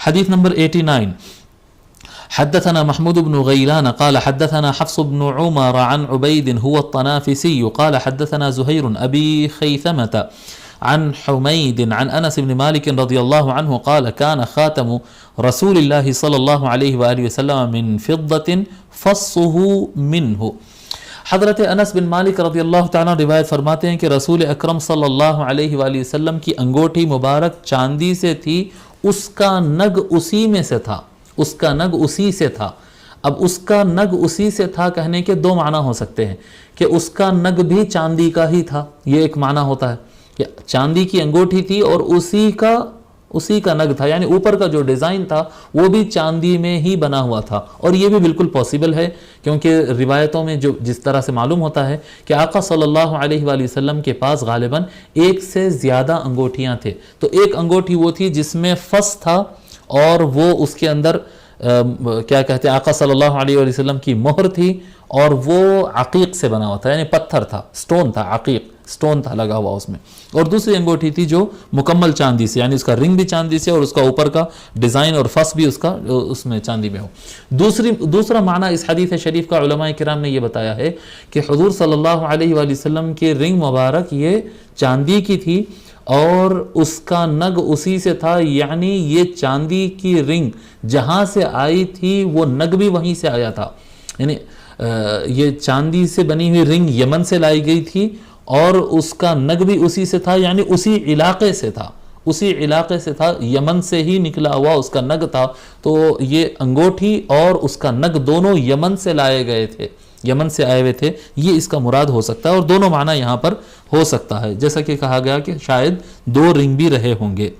حدیث نمبر 89. حدثنا محمود بن غيلان قال حدثنا حفص بن عمر عن عبيد هو الطنافسي قال حدثنا زهير أبي خيثمة عن حميد عن أنس بن مالك رضي الله عنه قال كان خاتم رسول الله صلى الله عليه وآله وسلم من فضة فصه منه. حضرت انس بن مالک رضی اللہ تعالیٰ روایت فرماتے ہیں کہ رسول اکرم صلی اللہ علیہ وآلہ وسلم کی انگوٹھی مبارک چاندی سے تھی، اس کا نگ اسی میں سے تھا، اس کا نگ اسی سے تھا. اب اس کا نگ اسی سے تھا کہنے کے دو معنی ہو سکتے ہیں کہ اس کا نگ بھی چاندی کا ہی تھا، یہ ایک معنی ہوتا ہے کہ چاندی کی انگوٹھی تھی اور اسی کا نگ تھا، یعنی اوپر کا جو ڈیزائن تھا وہ بھی چاندی میں ہی بنا ہوا تھا. اور یہ بھی بالکل پاسبل ہے کیونکہ روایتوں میں جس طرح سے معلوم ہوتا ہے کہ آقا صلی اللہ علیہ وآلہ وسلم کے پاس غالباً ایک سے زیادہ انگوٹھیاں تھے. تو ایک انگوٹھی وہ تھی جس میں فص تھا اور وہ اس کے اندر کیا کہتے ہیں آقا صلی اللہ علیہ وآلہ وسلم کی مہر تھی اور وہ عقیق سے بنا ہوا تھا، یعنی پتھر تھا، سٹون تھا، عقیق سٹون تھا لگا ہوا اس میں. اور دوسری انگوٹھی تھی جو مکمل چاندی سے، یعنی اس کا رنگ بھی چاندی سے اور اس کا اوپر کا ڈیزائن اور فص بھی اس میں چاندی میں ہو. دوسرا معنی اس حدیث شریف کا علماء کرام نے یہ بتایا ہے کہ حضور صلی اللہ علیہ وآلہ وسلم کے رنگ مبارک یہ چاندی کی تھی اور اس کا نگ اسی سے تھا، یعنی یہ چاندی کی رنگ جہاں سے آئی تھی وہ نگ بھی وہیں سے آیا تھا. یعنی یہ چاندی سے بنی ہوئی رنگ یمن سے لائی گئی تھی اور اس کا نگ بھی اسی سے تھا، یعنی اسی علاقے سے تھا، یمن سے ہی نکلا ہوا اس کا نگ تھا. تو یہ انگوٹھی اور اس کا نگ دونوں یمن سے لائے گئے تھے، یمن سے آئے ہوئے تھے، یہ اس کا مراد ہو سکتا ہے. اور دونوں معنی یہاں پر ہو سکتا ہے، جیسا کہ کہا گیا کہ شاید دو رنگ بھی رہے ہوں گے.